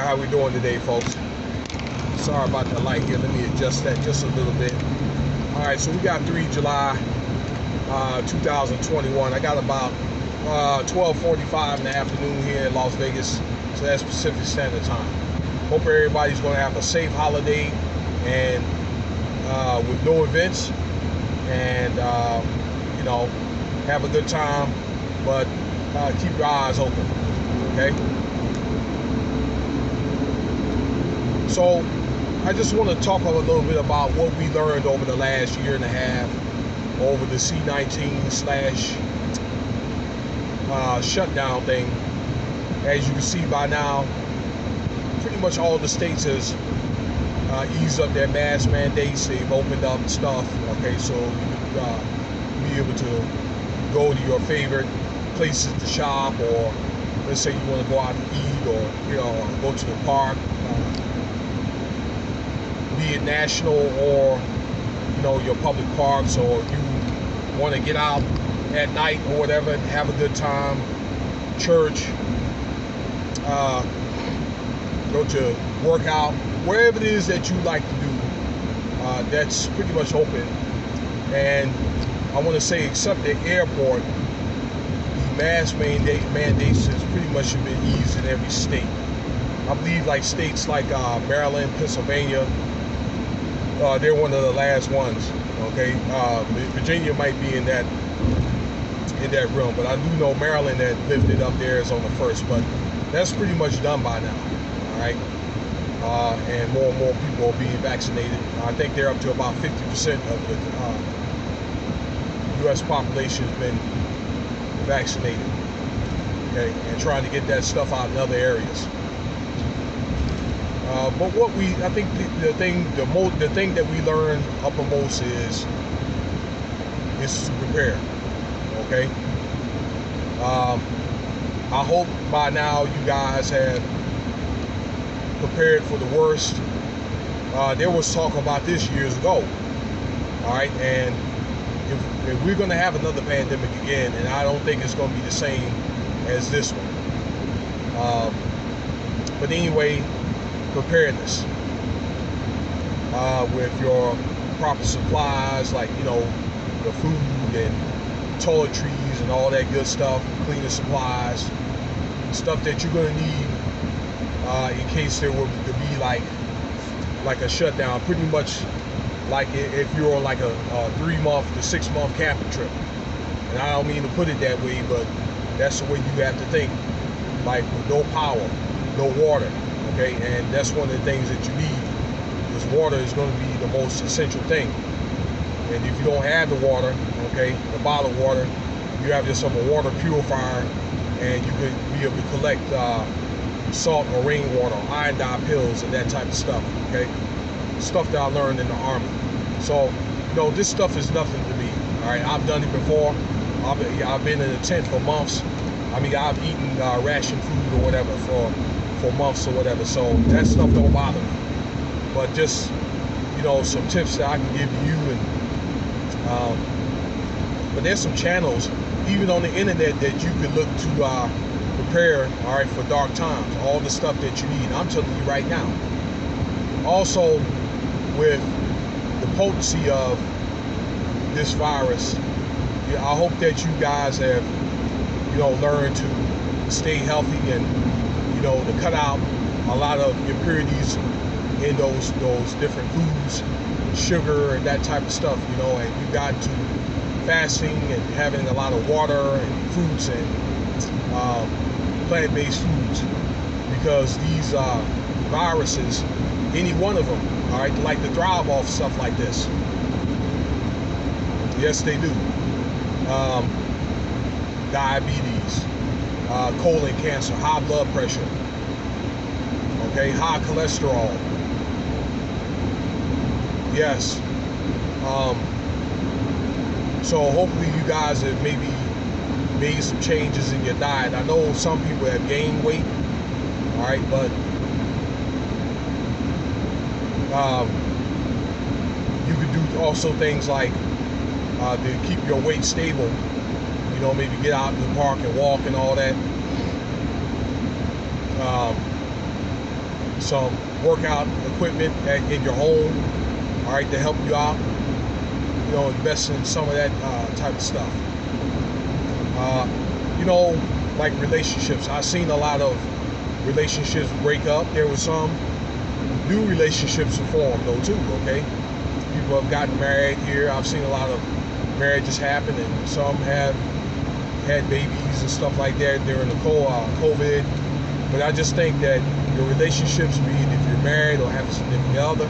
how we doing today, folks? Sorry about the light here. Let me adjust that just a little bit. All right, so we got 3 July 2021. I got about 12:45 in the afternoon here in Las Vegas, so that's Pacific Standard Time. Hope everybody's going to have a safe holiday and with no events, and you know, have a good time, but keep your eyes open, okay? So I just want to talk a little bit about what we learned over the last year and a half over the C19+Shutdown thing. As you can see by now, pretty much all the states has eased up their mask mandates. They've opened up stuff, okay, so you can be able to go to your favorite places to shop, or let's say you want to go out and eat, or go to the park, be it national or your public parks, or you want to get out at night or whatever and have a good time, church, go to workout, wherever it is that you like to do, that's pretty much open. And I want to say, except the airport, the mask mandates has pretty much been eased in every state. I believe like states like Maryland, Pennsylvania, they're one of the last ones. Okay, Virginia might be in that realm, but I do know Maryland that lifted up theirs on the 1st, but that's pretty much done by now. All right, and more people are being vaccinated. I think they're up to about 50% of the U.S. population has been vaccinated. Okay, and trying to get that stuff out in other areas. But I think the thing that we learned uppermost is to prepare. Okay. I hope by now you guys have prepared for the worst. There was talk about this years ago. All right, and if we're going to have another pandemic again, and I don't think it's going to be the same as this one. But anyway, preparedness with your proper supplies, like the food and toiletries and all that good stuff, cleaning supplies, stuff that you're going to need in case there were to be like a shutdown. Pretty much like if you're on like a 3-month to 6-month camping trip. And I don't mean to put it that way, but that's the way you have to think. Like with no power, no water. Okay, and that's one of the things that you need, because water is going to be the most essential thing. And if you don't have the water, okay, the bottled water, you have yourself a water purifier, and you could be able to collect salt or rainwater, iodine pills, and that type of stuff. Okay, stuff that I learned in the Army. So, this stuff is nothing to me. All right, I've done it before. I've been in a tent for months. I mean, I've eaten ration food or whatever for months or whatever, so that stuff don't bother me. But just some tips that I can give you, and but there's some channels even on the internet that you can look to prepare, all right, for dark times, all the stuff that you need. I'm telling you right now. Also, with the potency of this virus, I hope that you guys have learned to stay healthy, and to cut out a lot of impurities in those different foods, sugar and that type of stuff, and you got to fasting and having a lot of water and fruits and plant-based foods, because these viruses, any one of them, all right, like to thrive off stuff like this. Yes, they do. Diabetes, colon cancer, high blood pressure, okay, high cholesterol. Yes. So hopefully you guys have maybe made some changes in your diet. I know some people have gained weight, all right, but you could do also things like to keep your weight stable. Maybe get out in the park and walk and all that. some workout equipment in your home, all right, to help you out. You know, invest in some of that type of stuff. You know, like relationships. I've seen a lot of relationships break up. There were some new relationships formed though too, okay? People have gotten married here. I've seen a lot of marriages happen, and some have had babies and stuff like that during the COVID. But I just think that your relationships, be it if you're married or have a significant other,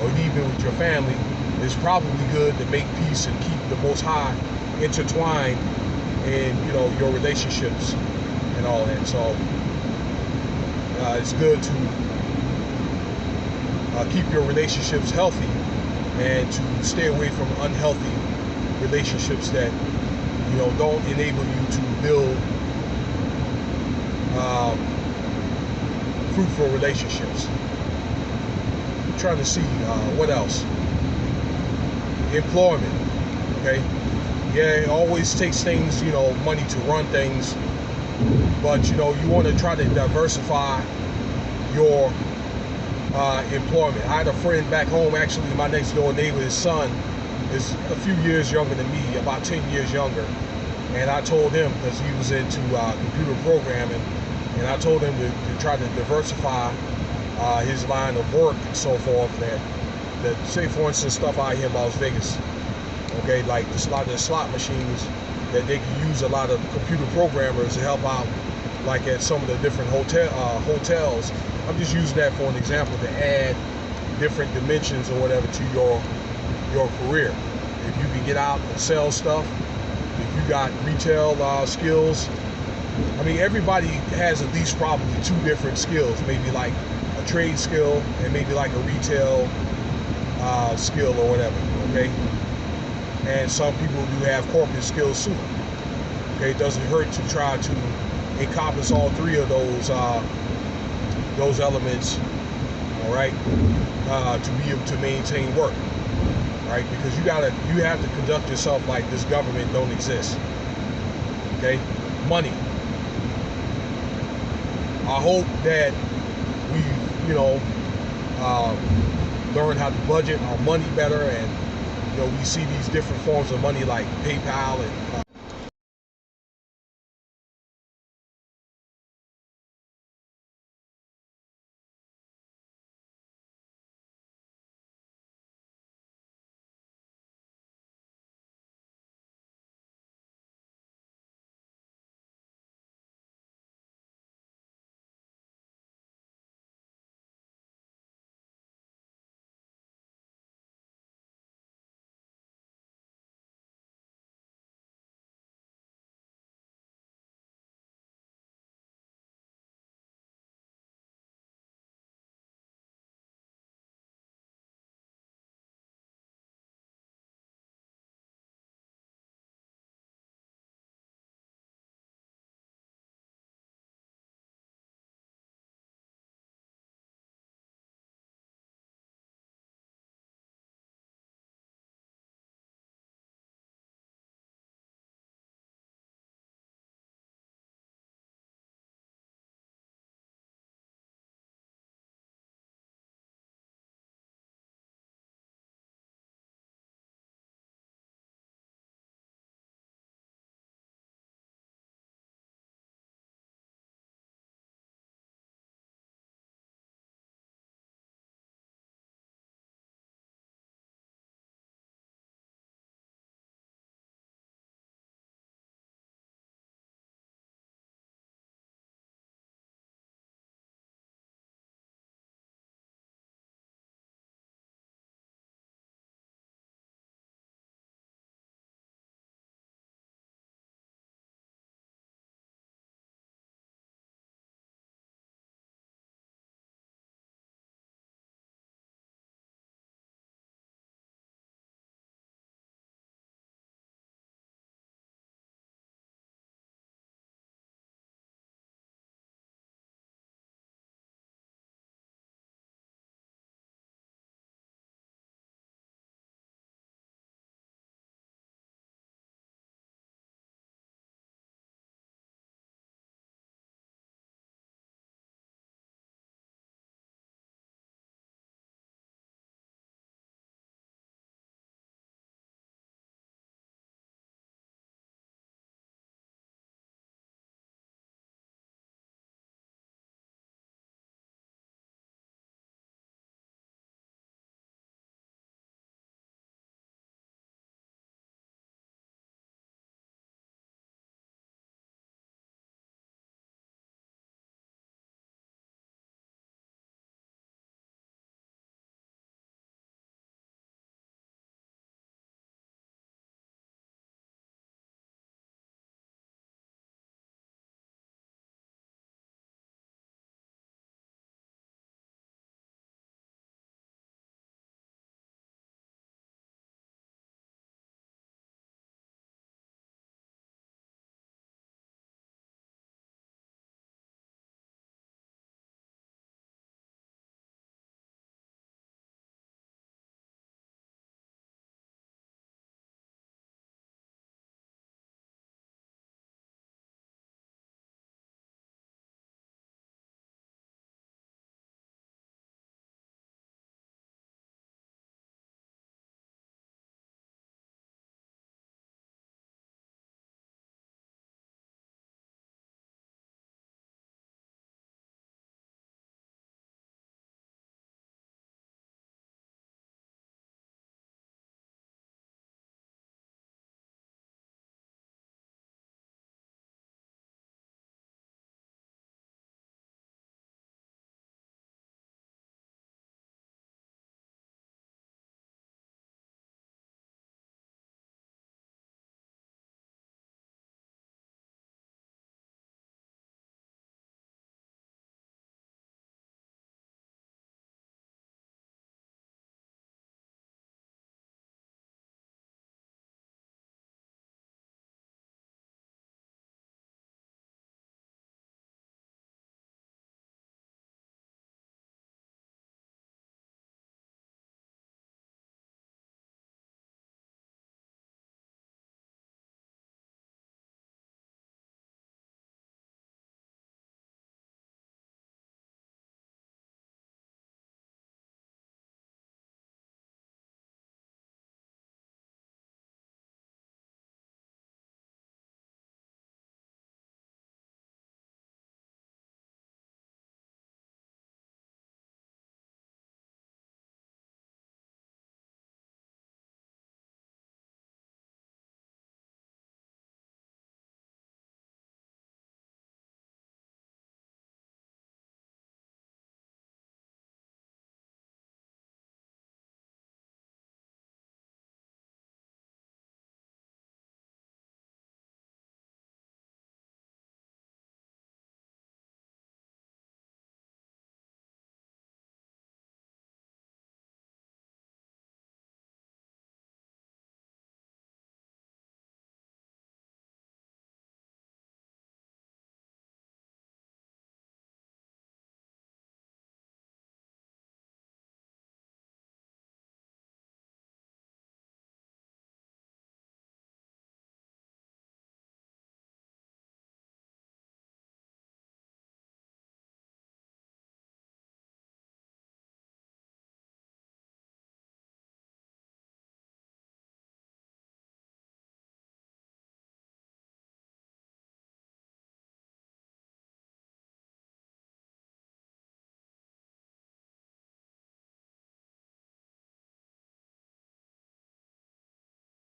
or even with your family, it's probably good to make peace and keep the Most High intertwined in, you know, your relationships and all that. So it's good to keep your relationships healthy and to stay away from unhealthy relationships that, you know, don't enable you to build fruitful relationships. I'm trying to see what else. Employment, okay? Yeah, it always takes things, you know, money to run things, but, you know, you want to try to diversify your employment. I had a friend back home, actually, my next door neighbor, his son is a few years younger than me, about 10 years younger, and I told him, because he was into computer programming, and I told him to try to diversify his line of work and so forth, that say, for instance, stuff out here in Las Vegas, okay, like the slot machines, that they can use a lot of computer programmers to help out, like at some of the different hotels. I'm just using that for an example to add different dimensions or whatever to your career. If you can get out and sell stuff, if you got retail skills, I mean, everybody has at least probably two different skills, maybe like a trade skill and maybe like a retail skill or whatever, okay? And some people do have corporate skills too. Okay, it doesn't hurt to try to encompass all three of those elements, all right, to be able to maintain work, right? Because you have to conduct yourself like this government don't exist. Okay, money. I hope that we, you know, learn how to budget our money better, and you know, we see these different forms of money like PayPal and